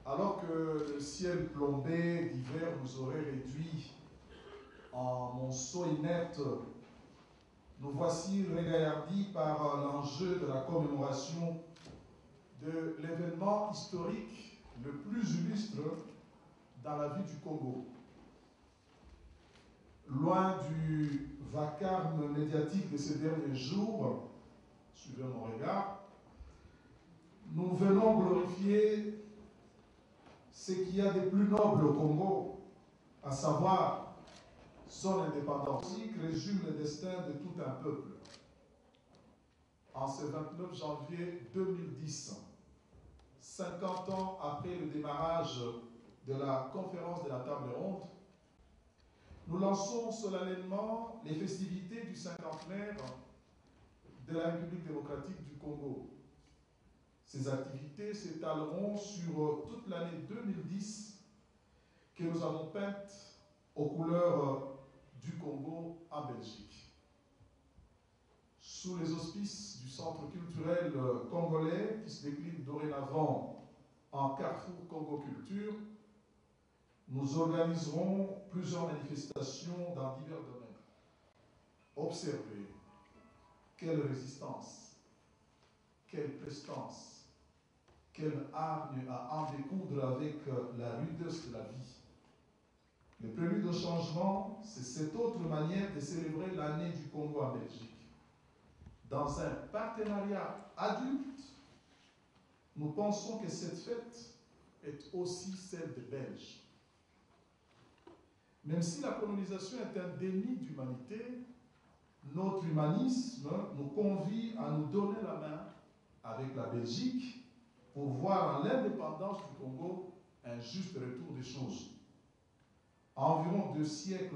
Alors que le ciel plombé d'hiver nous aurait réduit en monceau inerte, nous voici régaillardis par l'enjeu de la commémoration de l'événement historique le plus illustre dans la vie du Congo. Loin du vacarme médiatique de ces derniers jours, suivez mon regard, nous venons glorifier ce qu'il y a de plus noble au Congo, à savoir son indépendance, qui résume le destin de tout un peuple. En ce 29 janvier 2010, 50 ans après le démarrage de la conférence de la table ronde, nous lançons solennellement les festivités du cinquantenaire de la République démocratique du Congo. Ces activités s'étaleront sur toute l'année 2010 que nous avons peinte aux couleurs du Congo en Belgique. Sous les auspices du Centre culturel congolais, qui se décline dorénavant en Carrefour Congo Culture, nous organiserons plusieurs manifestations dans divers domaines. Observez quelle résistance, quelle prestance, quelle hargne à en découdre avec la rudesse de la vie. Le prélude au changement, c'est cette autre manière de célébrer l'année du Congo en Belgique. Dans un partenariat adulte, nous pensons que cette fête est aussi celle des Belges. Même si la colonisation est un déni d'humanité, notre humanisme nous convie à nous donner la main avec la Belgique pour voir en l'indépendance du Congo un juste retour des choses. Environ 2 siècles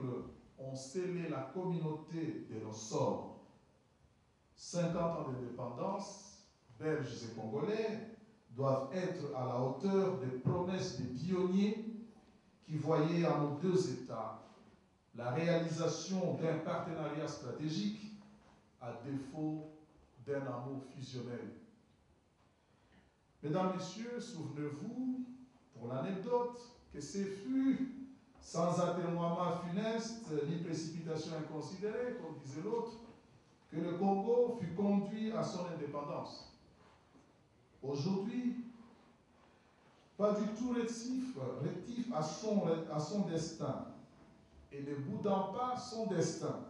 ont scellé la communauté de nos sorts. 50 ans d'indépendance, Belges et Congolais doivent être à la hauteur des promesses des pionniers qui voyaient en nos 2 États la réalisation d'un partenariat stratégique à défaut d'un amour fusionnel. Mesdames, Messieurs, souvenez-vous, pour l'anecdote, que ce fut sans atermoiement funeste ni précipitation inconsidérée, comme disait l'autre, que le Congo fut conduit à son indépendance. Aujourd'hui, pas du tout rétif à son destin et ne boudant pas son destin,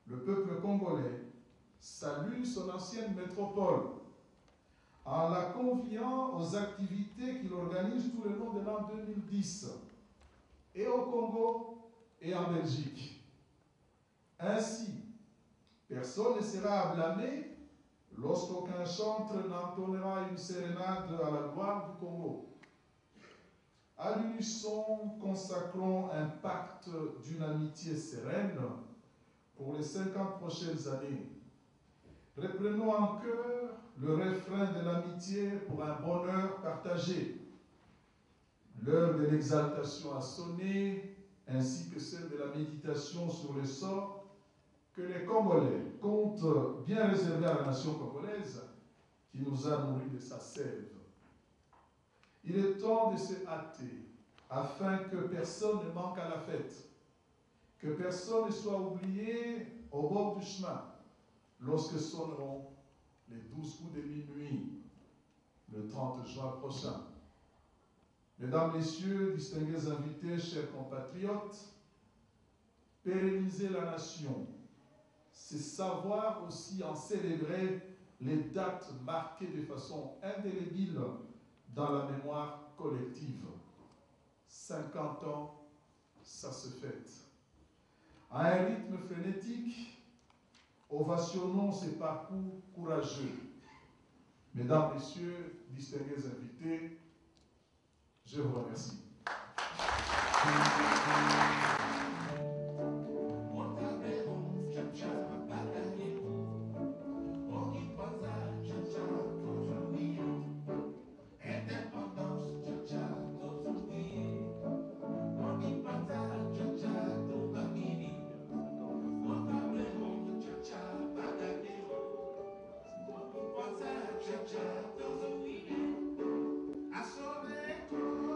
le peuple congolais salue son ancienne métropole en la conviant aux activités qu'il organise tout le long de l'an 2010, et au Congo et en Belgique. Ainsi, personne ne sera à blâmer lorsqu'aucun chantre n'entonnera une sérénade à la gloire du Congo. À l'unisson, consacrons un pacte d'une amitié sereine pour les 50 prochaines années. Reprenons en cœur le refrain de l'amitié pour un bonheur partagé. L'heure de l'exaltation a sonné, ainsi que celle de la méditation sur le sort que les Congolais comptent bien réserver à la nation congolaise qui nous a nourris de sa sève. Il est temps de se hâter afin que personne ne manque à la fête, que personne ne soit oublié au bord du chemin lorsque sonneront les 12 coups de minuit le 30 juin prochain. Mesdames, Messieurs, distingués invités, chers compatriotes, pérenniser la nation, c'est savoir aussi en célébrer les dates marquées de façon indélébile dans la mémoire collective. 50 ans, ça se fête. À un rythme frénétique, ovationnons ces parcours courageux. Mesdames, Messieurs, distingués invités, je vous remercie. I saw that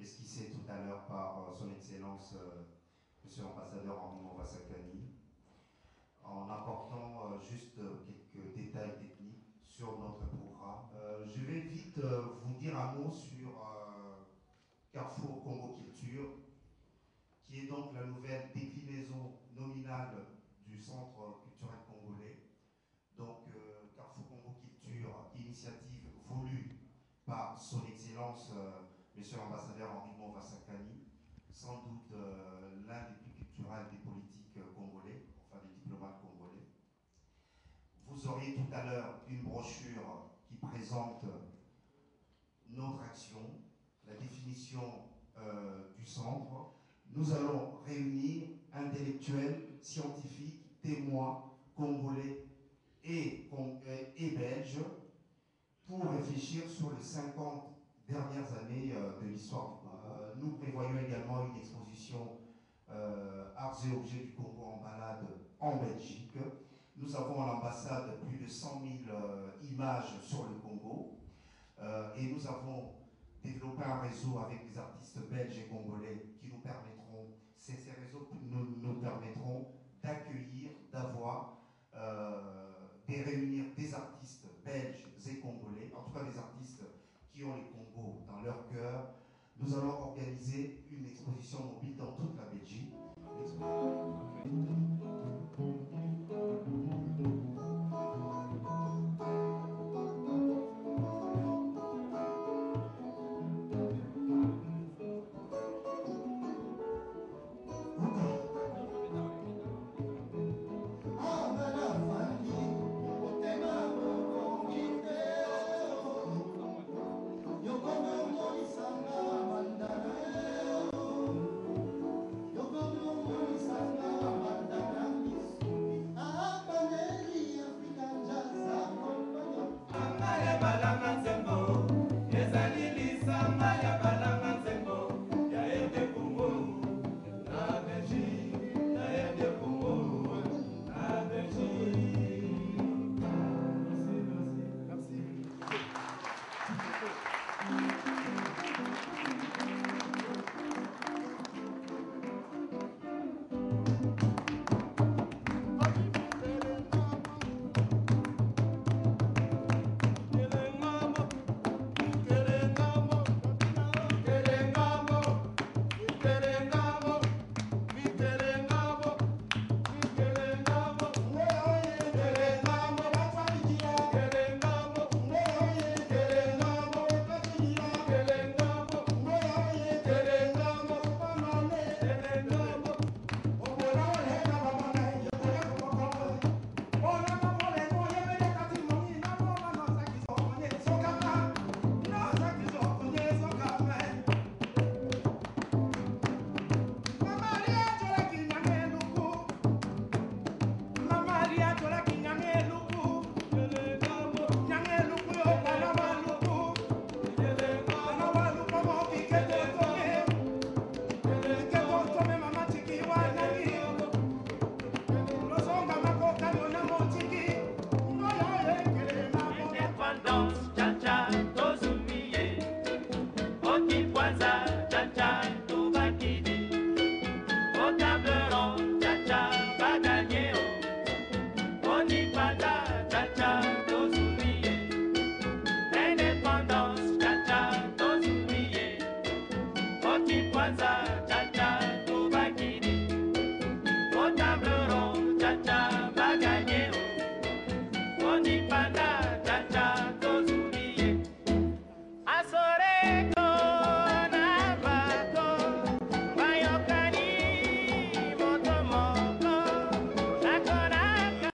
esquissé tout à l'heure par son Excellence Monsieur l'ambassadeur Henri Movassakani, en apportant juste quelques détails techniques sur notre programme. Je vais vite vous dire un mot sur Carrefour Congo Culture, qui est donc la nouvelle déclinaison nominale du Centre culturel congolais. Donc Carrefour Congo Culture, initiative voulue par son Excellence Monsieur l'ambassadeur Henri Movassakani, sans doute l'un des plus culturels des politiques congolais, enfin des diplomates congolais. Vous auriez tout à l'heure une brochure qui présente notre action, la définition du centre. Nous allons réunir intellectuels, scientifiques, témoins congolais et belges pour réfléchir sur les 50 dernières années de l'histoire du Congo. Nous prévoyons également une exposition Arts et objets du Congo en balade en Belgique. Nous avons à l'ambassade plus de 100 000 images sur le Congo et nous avons développé un réseau avec des artistes belges et congolais qui nous permettront, ces réseaux nous permettront d'accueillir, d'avoir, de réunir des artistes belges et congolais, en tout cas des artistes qui ont les Congos dans leur cœur. Nous allons organiser une exposition mobile dans toute la Belgique. Bye.